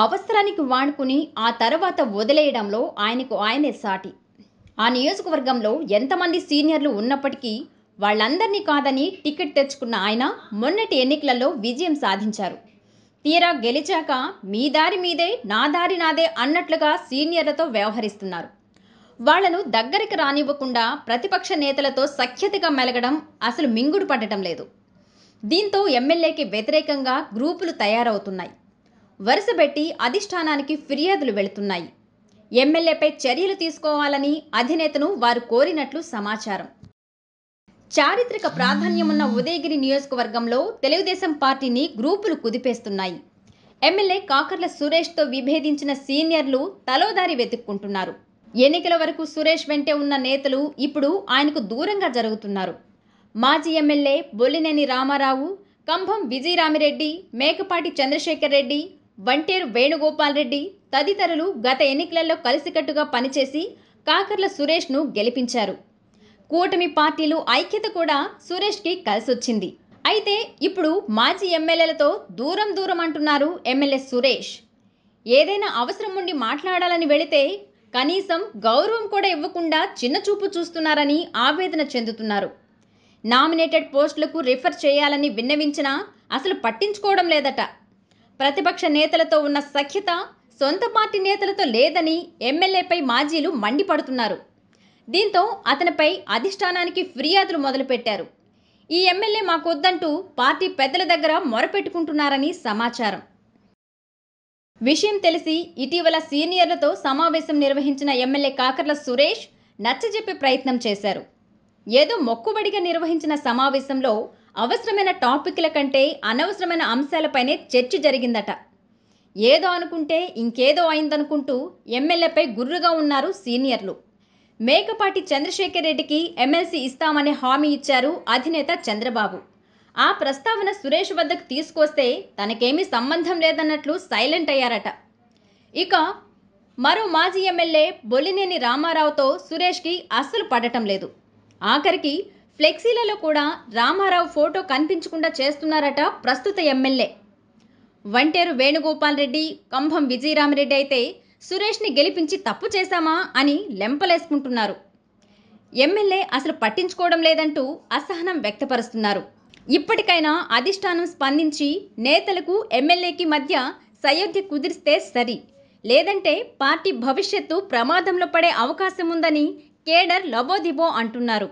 అవసరానికి వాడుకుని ఆ తర్వాత వదిలేయడంలో ఆయనకు ఆయనే సాటి. ఆ నియోజకవర్గంలో ఎంతమంది సీనియర్లు ఉన్నప్పటికీ వాళ్ళందరినీ కాదని టికెట్ తెచ్చుకున్న ఆయన మొన్నటి ఎన్నికలలో విజయం సాధించారు. తీరా గెలిచాక మీ దారి మీదే నా దారి నాదే అన్నట్లుగా సీనియర్లతో వ్యవహరిస్తున్నారు. వాళ్లను దగ్గరికి రానివ్వకుండా ప్రతిపక్ష నేతలతో సఖ్యతగా మెలగడం అసలు మింగుడు పడటం లేదు. దీంతో ఎమ్మెల్యేకి వ్యతిరేకంగా గ్రూపులు తయారవుతున్నాయి. వరుసబెట్టి అధిష్టానానికి ఫిర్యాదులు వెళుతున్నాయి. ఎమ్మెల్యేపై చర్యలు తీసుకోవాలని అధినేతను వారు కోరినట్లు సమాచారం. చారిత్రక ప్రాధాన్యమున్న ఉదయగిరి నియోజకవర్గంలో తెలుగుదేశం పార్టీని గ్రూపులు కుదిపేస్తున్నాయి. ఎమ్మెల్యే కాకర్ల సురేష్తో విభేదించిన సీనియర్లు తలోదారి వెతుక్కుంటున్నారు. ఎన్నికల వరకు సురేష్ వెంటే ఉన్న నేతలు ఇప్పుడు ఆయనకు దూరంగా జరుగుతున్నారు. మాజీ ఎమ్మెల్యే బొల్లినేని రామారావు, కంభం విజయరామిరెడ్డి, మేకపాటి చంద్రశేఖర్ రెడ్డి, వంటేరు వేణుగోపాల్ రెడ్డి తదితరులు గత ఎన్నికలలో కలిసికట్టుగా పనిచేసి కాకర్ల సురేష్ను గెలిపించారు. కూటమి పార్టీలు ఐక్యత కూడా సురేష్కి కలిసొచ్చింది. అయితే ఇప్పుడు మాజీ ఎమ్మెల్యేలతో దూరం అంటున్నారు ఎమ్మెల్యే సురేష్. ఏదైనా అవసరం ఉండి మాట్లాడాలని వెళితే కనీసం గౌరవం కూడా ఇవ్వకుండా చిన్నచూపు చూస్తున్నారని ఆవేదన చెందుతున్నారు. నామినేటెడ్ పోస్టులకు రిఫర్ చేయాలని విన్నవించినా అసలు పట్టించుకోవడం లేదట. ప్రతిపక్ష నేతలతో ఉన్న సఖ్యత సొంత పార్టీ నేతలతో లేదని ఎమ్మెల్యేపై మాజీలు మండిపడుతున్నారు. దీంతో అతనిపై అధిష్టానానికి ఫిర్యాదులు మొదలుపెట్టారు. ఈ ఎమ్మెల్యే మాకొద్దంటూ పార్టీ పెద్దల దగ్గర మొరపెట్టుకుంటున్నారని సమాచారం. విషయం తెలిసి ఇటీవల సీనియర్లతో సమావేశం నిర్వహించిన ఎమ్మెల్యే కాకర్ల సురేష్ నచ్చజెప్పే ప్రయత్నం చేశారు. ఏదో మొక్కుబడిగా నిర్వహించిన సమావేశంలో అవసరమైన టాపిక్ల కంటే అనవసరమైన అంశాలపైనే చర్చ జరిగిందట. ఏదో అనుకుంటే ఇంకేదో అయిందనుకుంటూ ఎమ్మెల్యేపై గుర్రుగా ఉన్నారు సీనియర్లు. మేకపాటి చంద్రశేఖర్ రెడ్డికి ఎమ్మెల్సీ ఇస్తామనే హామీ ఇచ్చారు అధినేత చంద్రబాబు. ఆ ప్రస్తావన సురేష్ వద్దకు తీసుకొస్తే తనకేమీ సంబంధం లేదన్నట్లు సైలెంట్ అయ్యారట. ఇక మరో మాజీ ఎమ్మెల్యే బొల్లినేని రామారావుతో సురేష్కి అస్సలు పడటం లేదు. ఆఖరికి ఫ్లెక్సీలలో కూడా రామారావు ఫోటో కనిపించకుండా చేస్తున్నారట ప్రస్తుత ఎమ్మెల్యే. వంటేరు వేణుగోపాల్ రెడ్డి, కంభం విజయరామిరెడ్డి అయితే సురేష్ని గెలిపించి తప్పు చేశామా అని లెంపలేసుకుంటున్నారు. ఎమ్మెల్యే అసలు పట్టించుకోవడం లేదంటూ అసహనం వ్యక్తపరుస్తున్నారు. ఇప్పటికైనా అధిష్టానం స్పందించి నేతలకు ఎమ్మెల్యేకి మధ్య సయోధ్య కుదిరిస్తే సరి, లేదంటే పార్టీ భవిష్యత్తు ప్రమాదంలో పడే అవకాశం ఉందని కేడర్ లబోదిబో అంటున్నారు.